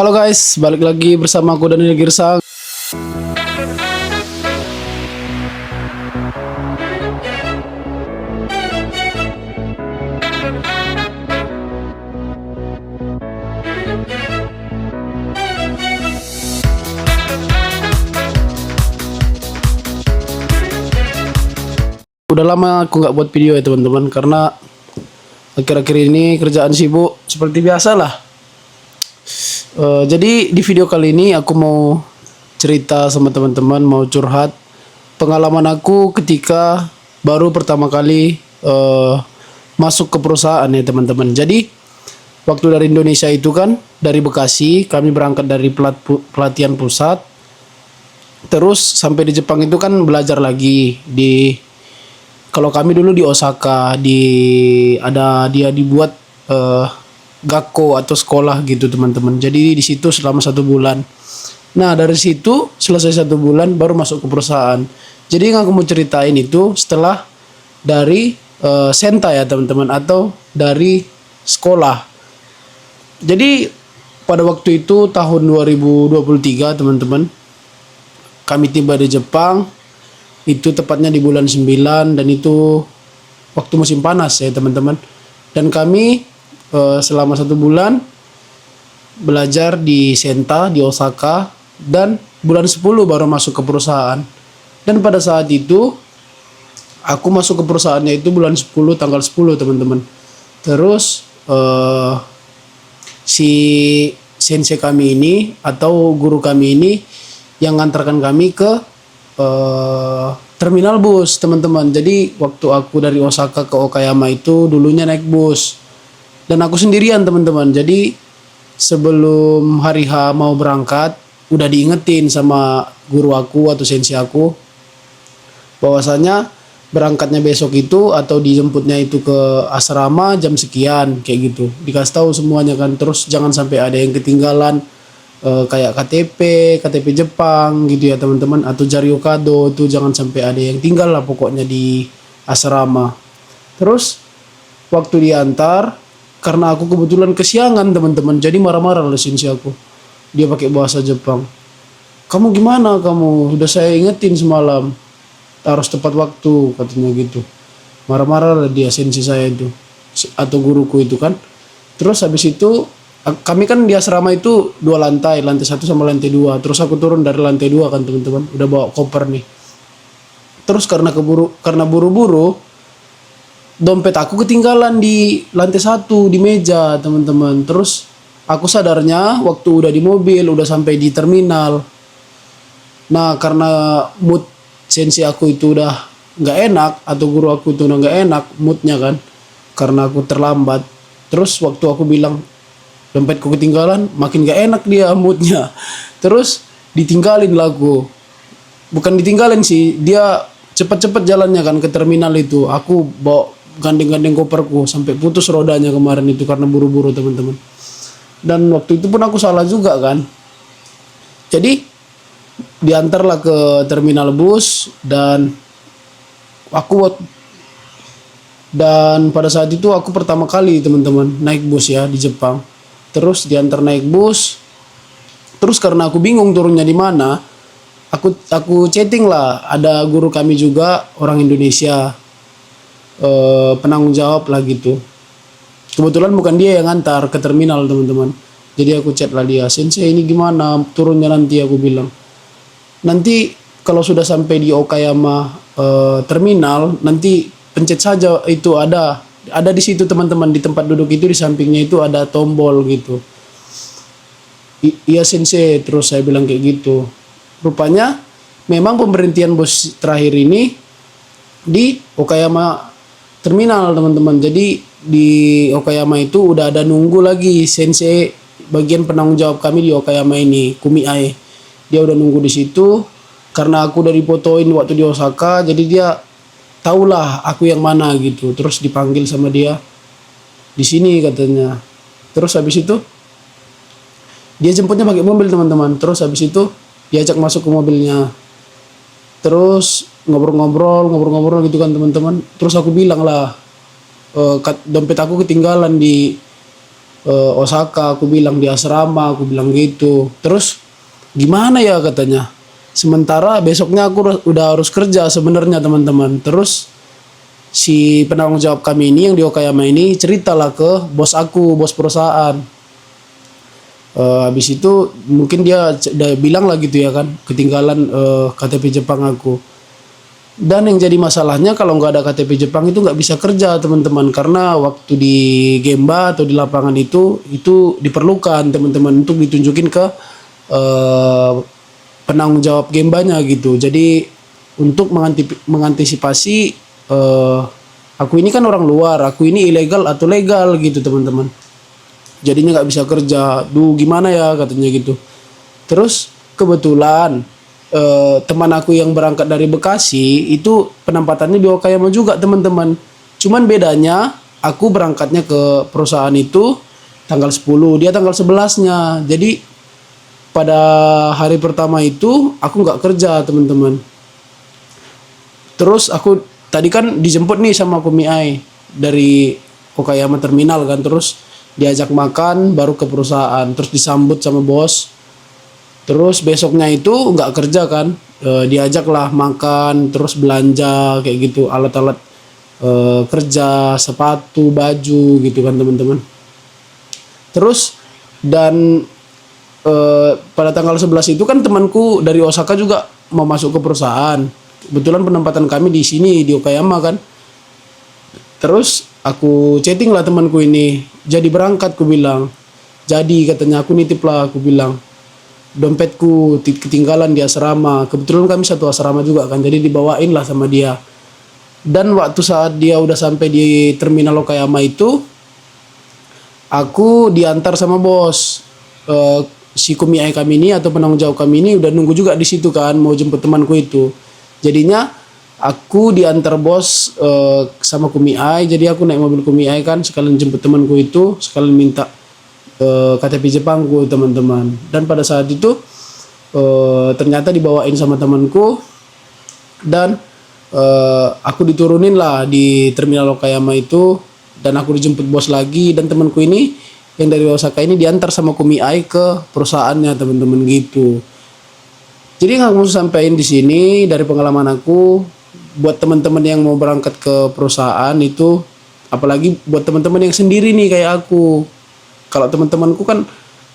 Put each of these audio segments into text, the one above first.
Halo guys, balik lagi bersama aku Daniel Girsang. Udah lama aku nggak buat video ya teman-teman, karena akhir-akhir ini kerjaan sibuk seperti biasa lah. Jadi di video kali ini aku mau cerita sama teman-teman, mau curhat pengalaman aku ketika baru pertama kali masuk ke perusahaan ya teman-teman. Jadi waktu dari Indonesia itu kan, dari Bekasi kami berangkat dari pelatihan pusat, terus sampai di Jepang itu kan belajar lagi di, kalau kami dulu di Osaka, dia dibuat gakko atau sekolah gitu teman-teman. Jadi di situ selama 1 bulan. Nah dari situ selesai 1 bulan baru masuk ke perusahaan. Jadi yang aku mau ceritain itu setelah dari senta ya teman-teman, atau dari sekolah. Jadi pada waktu itu tahun 2023 teman-teman, kami tiba di Jepang. Itu tepatnya di bulan 9, dan itu waktu musim panas ya teman-teman. Dan kami selama 1 bulan belajar di Senta di Osaka, dan bulan 10 baru masuk ke perusahaan. Dan pada saat itu aku masuk ke perusahaannya itu bulan 10 tanggal 10 teman-teman. Terus si sensei kami ini atau guru kami ini yang ngantarkan kami ke terminal bus teman-teman. Jadi waktu aku dari Osaka ke Okayama itu dulunya naik bus, dan aku sendirian teman-teman. Jadi sebelum hari H mau berangkat udah diingetin sama guru aku atau sensei aku bahwasanya berangkatnya besok itu atau dijemputnya itu ke asrama jam sekian kayak gitu. Dikasih tahu semuanya kan. Terus jangan sampai ada yang ketinggalan kayak KTP Jepang gitu ya teman-teman, atau Jaryokado itu jangan sampai ada yang tinggal lah pokoknya di asrama. Terus waktu diantar, karena aku kebetulan kesiangan teman-teman, jadi marah-marah lah sensei aku. Dia pakai bahasa Jepang. Kamu gimana kamu? Udah saya ingetin semalam harus tepat waktu, katanya gitu. Marah-marah lah dia sensei saya itu atau guruku itu kan. Terus habis itu kami kan di asrama itu 2 lantai, lantai 1 sama lantai 2. Terus aku turun dari lantai 2 kan teman-teman, udah bawa koper nih. Terus karena buru-buru, dompet aku ketinggalan di lantai 1 di meja teman-teman. Terus aku sadarnya waktu udah di mobil, udah sampai di terminal. Nah karena mood sensei aku itu udah nggak enak, atau guru aku itu udah nggak enak moodnya kan, karena aku terlambat. Terus waktu aku bilang dompetku ketinggalan, makin gak enak dia moodnya. Terus ditinggalin lah aku. Bukan ditinggalin sih, dia cepet-cepet jalannya kan ke terminal itu. Aku bawa gandeng-gandeng koperku sampai putus rodanya kemarin itu karena buru-buru teman-teman. Dan waktu itu pun aku salah juga kan. Jadi diantarlah ke terminal bus, dan pada saat itu aku pertama kali teman-teman naik bus ya di Jepang. Terus diantar naik bus. Terus karena aku bingung turunnya di mana, aku chatting lah, ada guru kami juga orang Indonesia, penanggung jawab lah gitu. Kebetulan bukan dia yang ngantar ke terminal teman-teman. Jadi aku chat lah dia, sensei ini gimana turunnya nanti, aku bilang. Nanti kalau sudah sampai di Okayama terminal, nanti pencet saja, itu ada di situ teman-teman, di tempat duduk itu di sampingnya itu ada tombol gitu. Iya sensei, terus saya bilang kayak gitu. Rupanya memang pemberhentian bus terakhir ini di Okayama terminal teman-teman. Jadi di Okayama itu udah ada nunggu lagi sensei bagian penanggung jawab kami di Okayama ini, Kumiai. Dia udah nunggu di situ. Karena aku udah difotoin waktu di Osaka, jadi dia tahulah aku yang mana gitu. Terus dipanggil sama dia di sini katanya. Terus habis itu dia jemputnya pakai mobil teman-teman. Terus habis itu diajak masuk ke mobilnya. Terus ngobrol gitu kan teman-teman. Terus aku bilang lah, dompet aku ketinggalan di Osaka, aku bilang di asrama, aku bilang gitu. Terus gimana ya katanya. Sementara besoknya aku udah harus kerja sebenarnya teman-teman. Terus si penanggung jawab kami ini yang di Okayama ini ceritalah ke bos aku, bos perusahaan. Habis itu mungkin dia udah bilang lah gitu ya kan, ketinggalan KTP Jepang aku. Dan yang jadi masalahnya kalau nggak ada KTP Jepang itu nggak bisa kerja teman-teman, karena waktu di Gemba atau di lapangan itu diperlukan teman-teman untuk ditunjukin ke eh, penanggung jawab Gembanya gitu. Jadi untuk mengantisipasi eh, aku ini kan orang luar, aku ini ilegal atau legal gitu teman-teman. Jadinya nggak bisa kerja. Duh gimana ya katanya gitu. Terus kebetulan teman aku yang berangkat dari Bekasi itu penempatannya di Okayama juga teman-teman. Cuman bedanya aku berangkatnya ke perusahaan itu tanggal 10, dia tanggal 11-nya. Jadi pada hari pertama itu aku nggak kerja teman-teman. Terus aku tadi kan dijemput nih sama Kumiai dari Okayama terminal kan, terus diajak makan baru ke perusahaan, terus disambut sama bos. Terus besoknya itu nggak kerja kan, diajak lah makan, terus belanja kayak gitu, alat-alat kerja, sepatu, baju gitu kan teman-teman. Terus dan pada tanggal 11 itu kan temanku dari Osaka juga mau masuk ke perusahaan. Kebetulan penempatan kami di sini di Okayama kan. Terus aku chatting lah temanku ini, jadi berangkat ku bilang. Jadi katanya aku nitip lah, aku bilang. Dompetku ketinggalan di asrama. Kebetulan kami satu asrama juga kan, jadi dibawain lah sama dia. Dan waktu saat dia udah sampai di terminal Okayama itu, aku diantar sama bos. Si Kumiai kami ini atau penanggung jawab kami ini udah nunggu juga di situ kan, mau jemput temanku itu. Jadinya aku diantar bos sama Kumiai, jadi aku naik mobil Kumiai kan, sekalian jemput temanku itu, sekalian minta KTP Jepangku teman-teman. Dan pada saat itu ternyata dibawain sama temanku dan aku diturunin lah di terminal Okayama itu, dan aku dijemput bos lagi, dan temanku ini yang dari Osaka ini diantar sama Kumiai ke perusahaannya teman-teman gitu. Jadi nggak mau sampaikan di sini dari pengalaman aku buat teman-teman yang mau berangkat ke perusahaan itu, apalagi buat teman-teman yang sendiri nih kayak aku. Kalau teman-temanku kan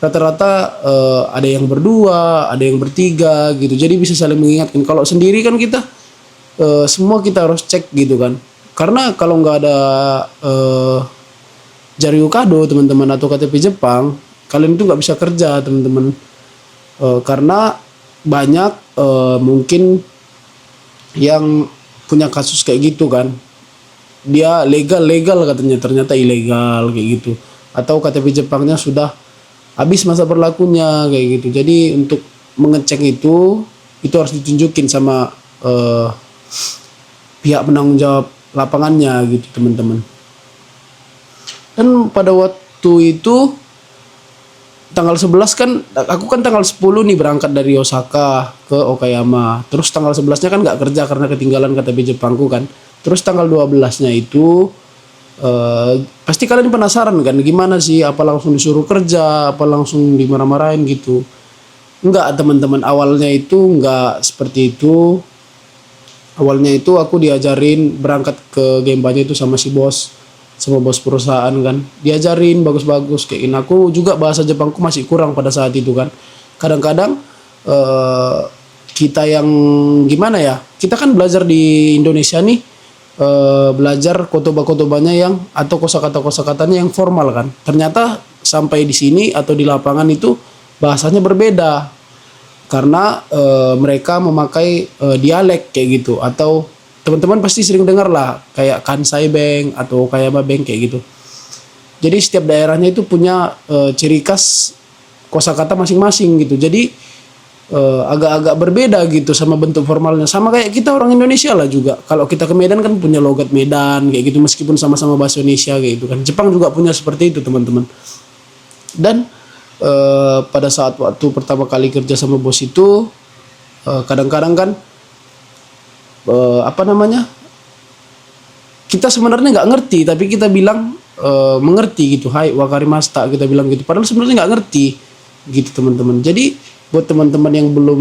rata-rata ada yang berdua, ada yang bertiga gitu. Jadi bisa saling mengingatkan. Kalau sendiri kan kita semua kita harus cek gitu kan. Karena kalau nggak ada Jari Ukado teman-teman atau KTP Jepang, kalian itu nggak bisa kerja teman-teman. Karena banyak mungkin yang punya kasus kayak gitu kan. Dia legal katanya, ternyata ilegal kayak gitu. Atau KTP Jepangnya sudah habis masa berlakunya kayak gitu. Jadi untuk mengecek itu harus ditunjukin sama pihak penanggung jawab lapangannya gitu teman-teman. Dan pada waktu itu tanggal 11 kan, aku kan tanggal 10 nih berangkat dari Osaka ke Okayama. Terus tanggal 11-nya kan nggak kerja karena ketinggalan KTP Jepangku kan. Terus tanggal 12-nya itu pasti kalian penasaran kan gimana sih, apa langsung disuruh kerja, apa langsung dimarah-marahin gitu. Enggak teman-teman, awalnya itu enggak seperti itu. Awalnya itu aku diajarin berangkat ke Gembanya itu sama si bos, sama bos perusahaan kan. Diajarin bagus-bagus kayak ini. Aku juga bahasa Jepangku masih kurang pada saat itu kan. Kadang-kadang kita yang gimana ya, kita kan belajar di Indonesia nih, belajar kotoba-kotobanya yang atau kosakata-kosakatanya yang formal kan. Ternyata sampai di sini atau di lapangan itu bahasanya berbeda. Karena mereka memakai dialek kayak gitu, atau teman-teman pasti sering dengar lah kayak Kansai Bank atau Okayama Bank kayak gitu. Jadi setiap daerahnya itu punya ciri khas kosakata masing-masing gitu. Jadi agak-agak berbeda gitu sama bentuk formalnya. Sama kayak kita orang Indonesia lah juga. Kalau kita ke Medan kan punya logat Medan kayak gitu, meskipun sama-sama bahasa Indonesia kayak gitu kan. Jepang juga punya seperti itu teman-teman. Dan pada saat waktu pertama kali kerja sama bos itu kadang-kadang kan apa namanya, kita sebenarnya nggak ngerti tapi kita bilang mengerti gitu. Hai wakarimashita kita bilang gitu. Padahal sebenarnya nggak ngerti gitu teman-teman. Jadi buat teman-teman yang belum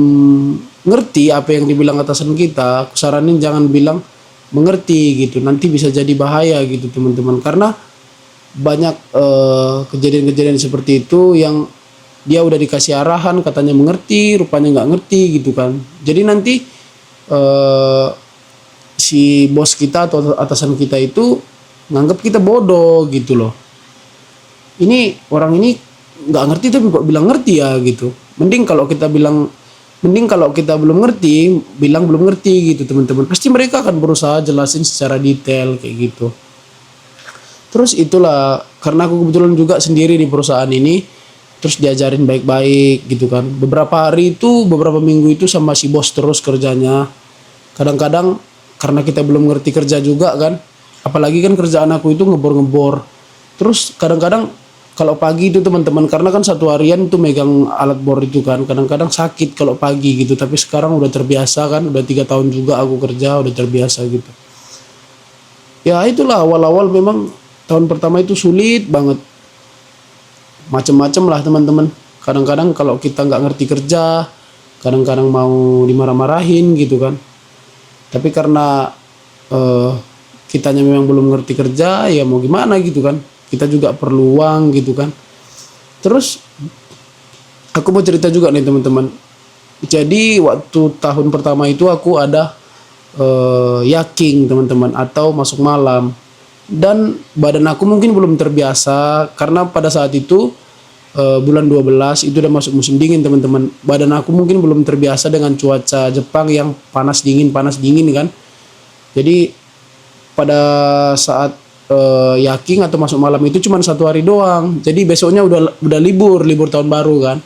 ngerti apa yang dibilang atasan kita, aku saranin jangan bilang mengerti gitu. Nanti bisa jadi bahaya gitu teman-teman. Karena banyak kejadian-kejadian seperti itu yang dia udah dikasih arahan katanya mengerti, rupanya nggak ngerti gitu kan. Jadi nanti si bos kita atau atasan kita itu nganggap kita bodoh gitu loh. Ini orang ini nggak ngerti tapi kok bilang ngerti ya gitu. Mending kalau kita belum ngerti, bilang belum ngerti gitu teman-teman. Pasti mereka akan berusaha jelasin secara detail kayak gitu. Terus itulah karena aku kebetulan juga sendiri di perusahaan ini, terus diajarin baik-baik gitu kan. Beberapa minggu itu sama si bos terus kerjanya. Kadang-kadang karena kita belum ngerti kerja juga kan, apalagi kan kerjaan aku itu ngebor-ngebor. Terus kadang-kadang kalau pagi itu teman-teman, karena kan satu harian itu megang alat bor itu kan, kadang-kadang sakit kalau pagi gitu. Tapi sekarang udah terbiasa kan, udah 3 tahun juga aku kerja, udah terbiasa gitu. Ya itulah awal-awal memang tahun pertama itu sulit banget. Macem-macem lah teman-teman. Kadang-kadang kalau kita nggak ngerti kerja, kadang-kadang mau dimarah-marahin gitu kan. Tapi karena kitanya memang belum ngerti kerja, ya mau gimana gitu kan. Kita juga perlu uang gitu kan. Terus aku mau cerita juga nih teman-teman. Jadi waktu tahun pertama itu aku ada yaking teman-teman, atau masuk malam. Dan badan aku mungkin belum terbiasa karena pada saat itu bulan 12 itu udah masuk musim dingin teman-teman. Badan aku mungkin belum terbiasa dengan cuaca Jepang yang panas dingin kan. Jadi pada saat yaking atau masuk malam itu cuma 1 hari doang. Jadi besoknya udah libur tahun baru kan.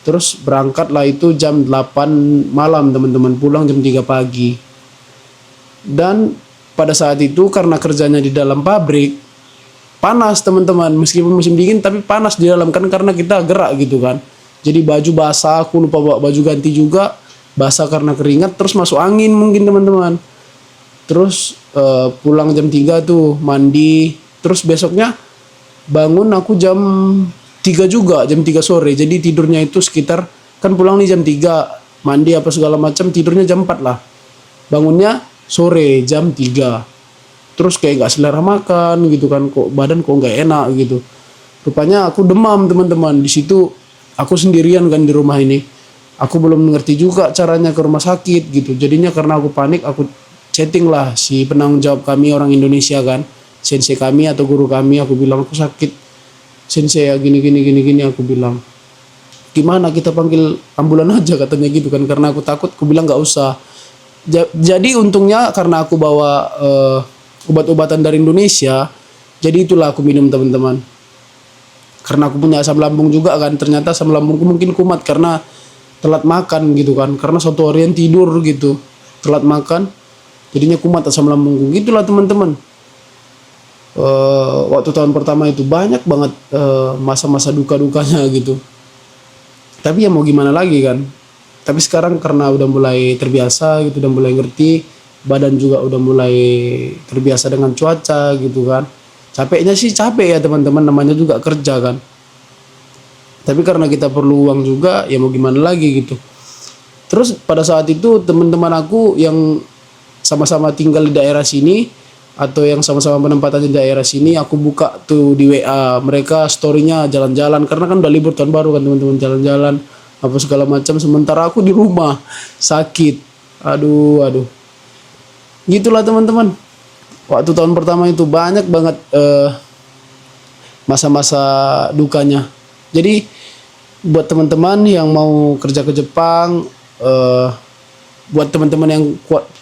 Terus berangkatlah itu jam 8 malam teman-teman, pulang jam 3 pagi. Dan pada saat itu karena kerjanya di dalam pabrik, panas teman-teman, meskipun musim dingin tapi panas di dalam kan karena kita gerak gitu kan. Jadi baju basah, aku lupa bawa baju ganti juga, basah karena keringat, terus masuk angin mungkin teman-teman. Terus pulang jam 3 tuh mandi, terus besoknya bangun aku jam 3 juga, jam 3 sore. Jadi tidurnya itu sekitar, kan pulang nih jam 3, mandi apa segala macam, tidurnya jam 4 lah. Bangunnya sore jam 3. Terus kayak gak selera makan gitu kan, kok badan kok gak enak gitu. Rupanya aku demam teman-teman. Di situ aku sendirian kan di rumah ini. Aku belum ngerti juga caranya ke rumah sakit gitu. Jadinya karena aku panik, aku chatting lah si penanggung jawab kami orang Indonesia kan, sensei kami atau guru kami. Aku bilang aku sakit sensei ya, gini aku bilang. Gimana kita panggil ambulan aja katanya gitu kan, karena aku takut. Aku bilang gak usah. Jadi untungnya karena aku bawa obat-obatan dari Indonesia, jadi itulah aku minum teman-teman. Karena aku punya asam lambung juga kan, ternyata asam lambungku mungkin kumat karena telat makan gitu kan, karena satu harian tidur gitu, telat makan, jadinya kumat asam lambungku. Gitulah teman-teman. Waktu tahun pertama itu banyak banget masa-masa duka-dukanya gitu. Tapi ya mau gimana lagi kan. Tapi sekarang karena udah mulai terbiasa gitu, udah mulai ngerti, badan juga udah mulai terbiasa dengan cuaca gitu kan. Capeknya sih capek ya teman-teman, namanya juga kerja kan. Tapi karena kita perlu uang juga, ya mau gimana lagi gitu. Terus pada saat itu teman-teman aku yang sama-sama tinggal di daerah sini, atau yang sama-sama penempatan di daerah sini, aku buka tuh di WA mereka story-nya jalan-jalan, karena kan udah libur tahun baru kan teman-teman, jalan-jalan apa segala macam, sementara aku di rumah sakit. Aduh gitulah teman-teman. Waktu tahun pertama itu banyak banget masa-masa dukanya. Jadi buat teman-teman yang mau kerja ke Jepang, buat teman-teman yang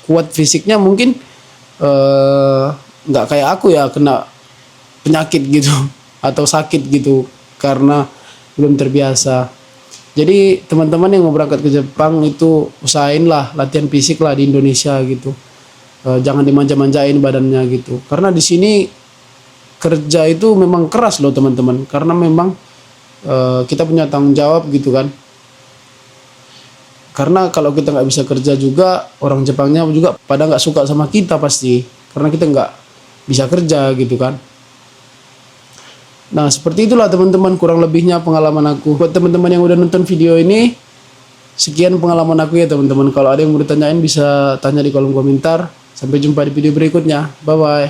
kuat fisiknya mungkin nggak kayak aku ya, kena penyakit gitu atau sakit gitu karena belum terbiasa. Jadi teman-teman yang mau berangkat ke Jepang itu usahain lah latihan fisik lah di Indonesia gitu. Jangan dimanja-manjain badannya gitu. Karena di sini kerja itu memang keras loh teman-teman. Karena memang kita punya tanggung jawab gitu kan. Karena kalau kita nggak bisa kerja juga, orang Jepangnya juga pada nggak suka sama kita pasti. Karena kita nggak bisa kerja gitu kan. Nah, seperti itulah teman-teman kurang lebihnya pengalaman aku. Buat teman-teman yang udah nonton video ini, sekian pengalaman aku ya teman-teman. Kalau ada yang mau ditanyain bisa tanya di kolom komentar. Sampai jumpa di video berikutnya. Bye-bye.